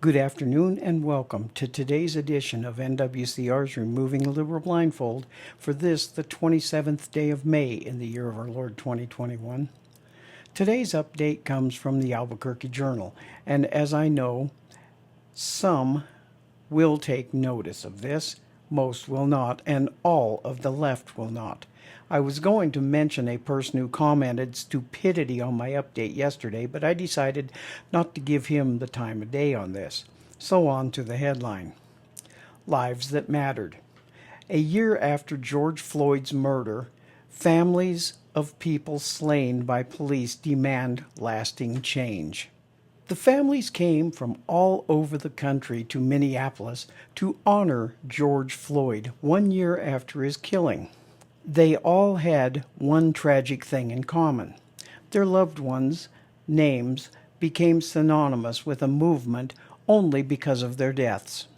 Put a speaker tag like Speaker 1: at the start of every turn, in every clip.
Speaker 1: Good afternoon and welcome to today's edition of NWCR's Removing the Liberal Blindfold for this, the 27th day of May in the year of our Lord 2021. Today's update comes from the Albuquerque Journal, and as I know, some will take notice of this, most will not, and all of the left will not. I was going to mention a person who commented stupidity on my update yesterday, but I decided not to give him the time of day on this. So on to the headline. Lives that mattered. A year after George Floyd's murder, families of people slain by police demand lasting change. The families came from all over the country to Minneapolis to honor George Floyd 1 year after his killing. They all had one tragic thing in common. Their loved ones' names became synonymous with a movement only because of their deaths.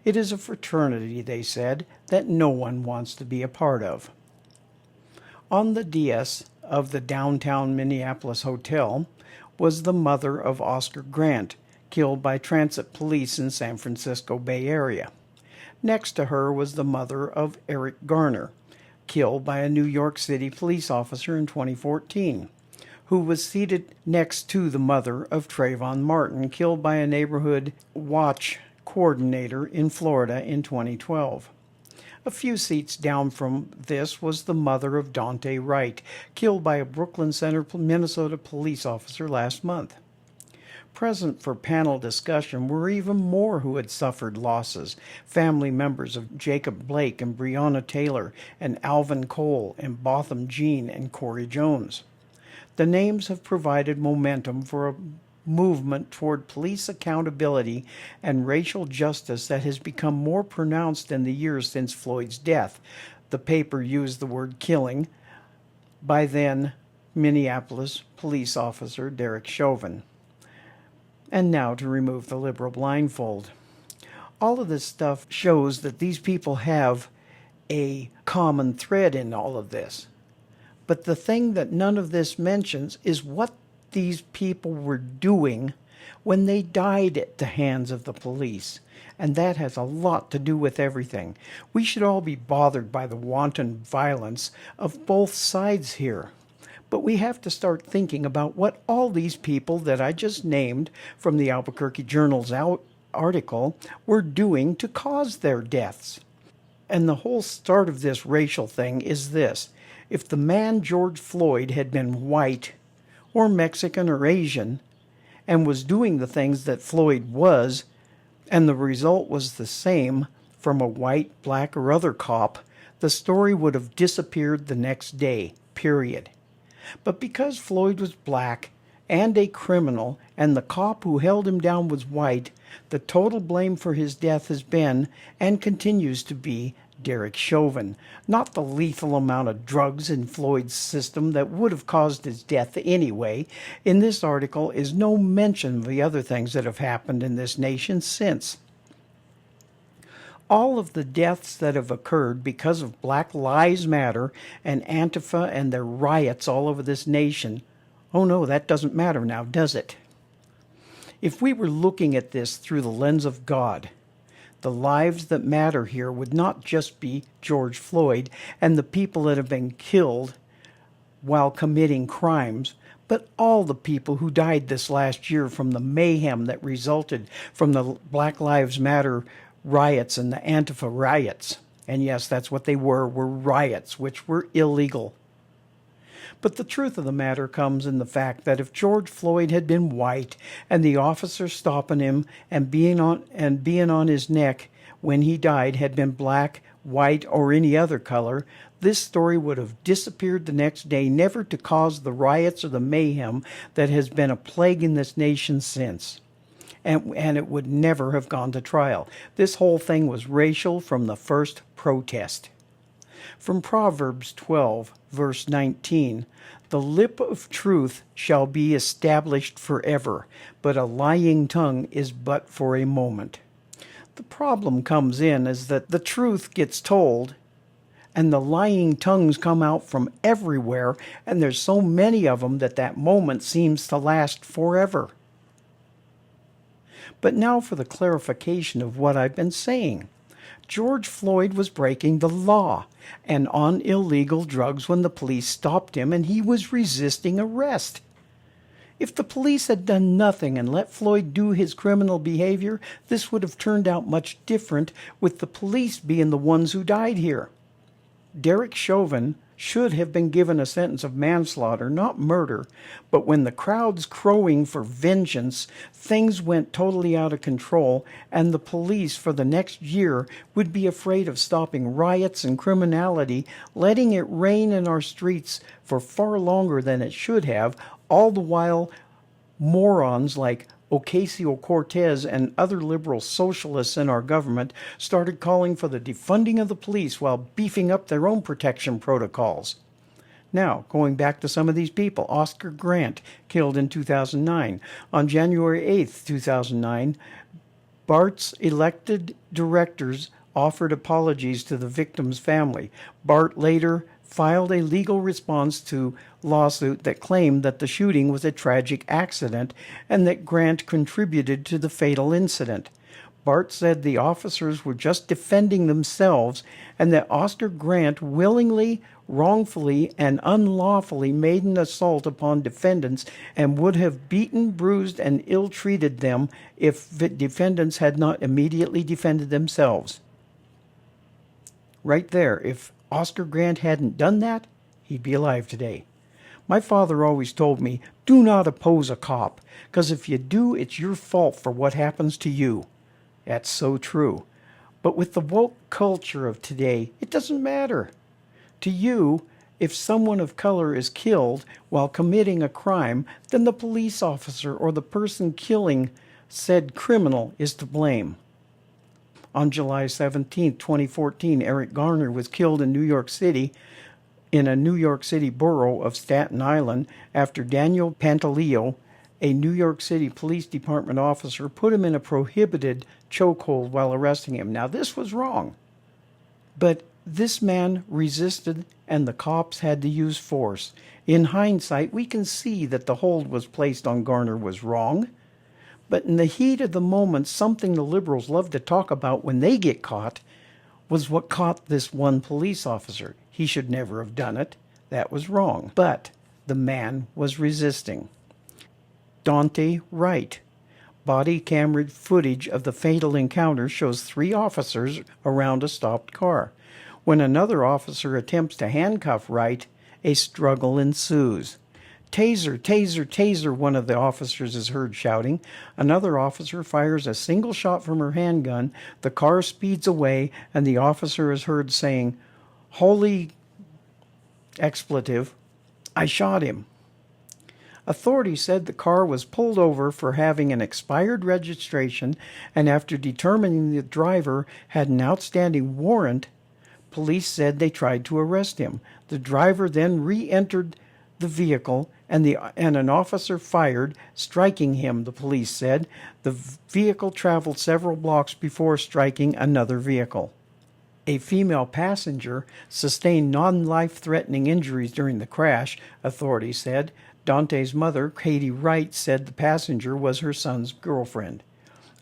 Speaker 1: It is a fraternity, they said, that no one wants to be a part of. On the dais of the downtown Minneapolis hotel was the mother of Oscar Grant, killed by transit police in San Francisco Bay Area. Next to her was the mother of Eric Garner, killed by a New York City police officer in 2014, who was seated next to the mother of TRAYVON Martin, killed by a neighborhood watch coordinator in Florida in 2012. A few seats down from this was the mother of Daunte Wright, killed by a Brooklyn Center, Minnesota police officer last month. Present for panel discussion were even more who had suffered losses, family members of Jacob Blake and Breonna Taylor and Alvin Cole and Botham Jean and Corey Jones. The names have provided momentum for a movement toward police accountability and racial justice that has become more pronounced in the years since Floyd's death. The paper used the word killing by then Minneapolis police officer Derek Chauvin. And now to remove the liberal blindfold. All of this stuff shows that these people have a common thread in all of this. But the thing that none of this mentions is what these people were doing when they died at the hands of the police. And that has a lot to do with everything. We should all be bothered by the wanton violence of both sides here. But we have to start thinking about what all these people that I just named from the Albuquerque Journal's article were doing to cause their deaths. And the whole start of this racial thing is this. If the man George Floyd had been white or Mexican or Asian and was doing the things that Floyd was, and the result was the same from a white, black, or other cop, the story would have disappeared the next day, period. But because Floyd was black and a criminal, and the cop who held him down was white, the total blame for his death has been, and continues to be, Derek Chauvin, not the lethal amount of drugs in Floyd's system that would have caused his death anyway. In this article is no mention of the other things that have happened in this nation since. All of the deaths that have occurred because of Black Lives Matter and Antifa and their riots all over this nation, oh no, that doesn't matter now, does it? If we were looking at this through the lens of God, the lives that matter here would not just be George Floyd and the people that have been killed while committing crimes, but all the people who died this last year from the mayhem that resulted from the Black Lives Matter riots and the Antifa riots. And yes, that's what they were riots, which were illegal. But the truth of the matter comes in the fact that if George Floyd had been white and the officer stopping him and being on his neck when he died had been black, white, or any other color, this story would have disappeared the next day, never to cause the riots or the mayhem that has been a plague in this nation since. And it would never have gone to trial. This whole thing was racial from the first protest. From Proverbs 12, verse 19, the lip of truth shall be established forever, but a lying tongue is but for a moment. The problem comes in is that the truth gets told, and the lying tongues come out from everywhere, and there's so many of them that that moment seems to last forever. But now for the clarification of what I've been saying. George Floyd was breaking the law and on illegal drugs when the police stopped him and he was resisting arrest. If the police had done nothing and let Floyd do his criminal behavior, this would have turned out much different, with the police being the ones who died here. Derek Chauvin should have been given a sentence of manslaughter, not murder, but when the crowd's crowing for vengeance, things went totally out of control, and the police for the next year would be afraid of stopping riots and criminality, letting it rain in our streets for far longer than it should have, all the while morons like Ocasio-Cortez and other liberal socialists in our government started calling for the defunding of the police while beefing up their own protection protocols. Now, going back to some of these people, Oscar Grant, killed in 2009. On January 8th, 2009, BART's elected directors offered apologies to the victim's family. BART later filed a legal response to lawsuit that claimed that the shooting was a tragic accident and that Grant contributed to the fatal incident. BART said the officers were just defending themselves and that Oscar Grant willingly, wrongfully, and unlawfully made an assault upon defendants and would have beaten, bruised, and ill-treated them if the defendants had not immediately defended themselves. Right there, if Oscar Grant hadn't done that, he'd be alive today. My father always told me, do not oppose a cop, because if you do, it's your fault for what happens to you. That's so true. But with the woke culture of today, it doesn't matter. To you, if someone of color is killed while committing a crime, then the police officer or the person killing said criminal is to blame. On July 17, 2014, Eric Garner was killed in New York City, in a New York City borough of Staten Island, after Daniel Pantaleo, a New York City Police Department officer, put him in a prohibited chokehold while arresting him. Now, this was wrong, but this man resisted and the cops had to use force. In hindsight, we can see that the hold was placed on Garner was wrong. But in the heat of the moment, something the liberals love to talk about when they get caught was what caught this one police officer. He should never have done it. That was wrong. But the man was resisting. Daunte Wright. Body camera footage of the fatal encounter shows 3 officers around a stopped car. When another officer attempts to handcuff Wright, a struggle ensues. Taser, taser, taser, one of the officers is heard shouting. Another officer fires a single shot from her handgun. The car speeds away, and the officer is heard saying, "Holy expletive, I shot him." Authorities said the car was pulled over for having an expired registration, and after determining the driver had an outstanding warrant, police said they tried to arrest him. The driver then re-entered the vehicle, and an officer fired, striking him, the police said. The vehicle traveled several blocks before striking another vehicle. A female passenger sustained non-life-threatening injuries during the crash, authorities said. Dante's mother, Katie Wright, said the passenger was her son's girlfriend.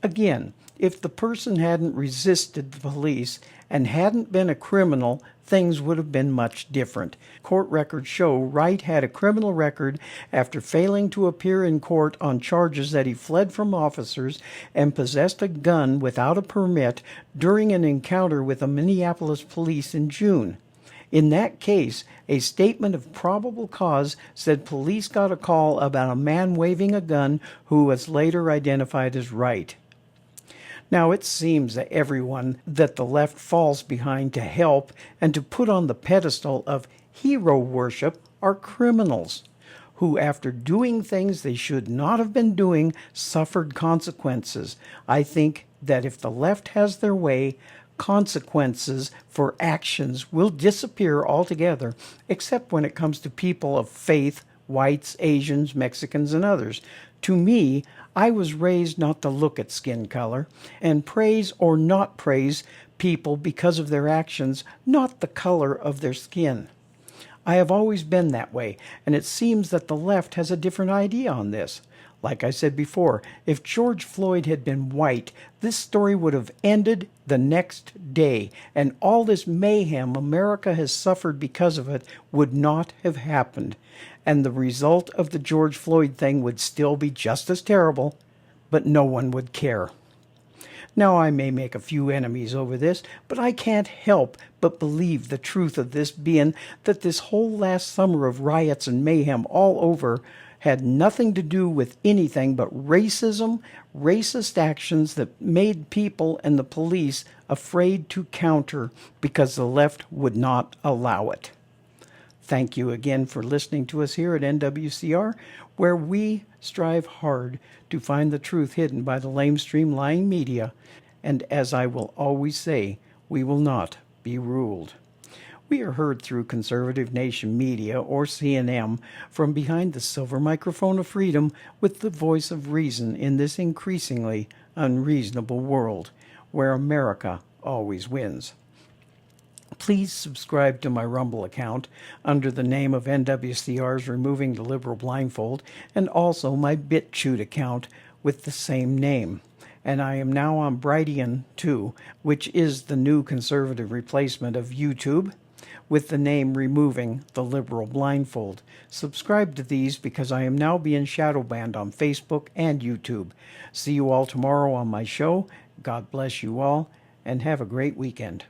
Speaker 1: Again, if the person hadn't resisted the police and hadn't been a criminal, things would have been much different. Court records show Wright had a criminal record after failing to appear in court on charges that he fled from officers and possessed a gun without a permit during an encounter with the Minneapolis police in June. In that case, a statement of probable cause said police got a call about a man waving a gun who was later identified as Wright. Now, it seems that everyone that the left falls behind to help and to put on the pedestal of hero worship are criminals who, after doing things they should not have been doing, suffered consequences. I think that if the left has their way, consequences for actions will disappear altogether, except when it comes to people of faith, whites, Asians, Mexicans, and others. To me, I was raised not to look at skin color and praise or not praise people because of their actions, not the color of their skin. I have always been that way, and it seems that the left has a different idea on this. Like I said before, if George Floyd had been white, this story would have ended the next day, and all this mayhem America has suffered because of it would not have happened. And the result of the George Floyd thing would still be just as terrible, but no one would care. Now, I may make a few enemies over this, but I can't help but believe the truth of this being that this whole last summer of riots and mayhem all over had nothing to do with anything but racism, racist actions that made people and the police afraid to counter because the left would not allow it. Thank you again for listening to us here at NWCR, where we strive hard to find the truth hidden by the lamestream lying media, and as I will always say, we will not be ruled. We are heard through Conservative Nation Media, or CNM, from behind the silver microphone of freedom with the voice of reason in this increasingly unreasonable world, where America always wins. Please subscribe to my Rumble account under the name of NWCR's Removing the Liberal Blindfold, and also my BitChute account with the same name. And I am now on Brighteon too, which is the new conservative replacement of YouTube, with the name Removing the Liberal Blindfold. Subscribe to these because I am now being shadow banned on Facebook and YouTube. See you all tomorrow on my show. God bless you all, and have a great weekend.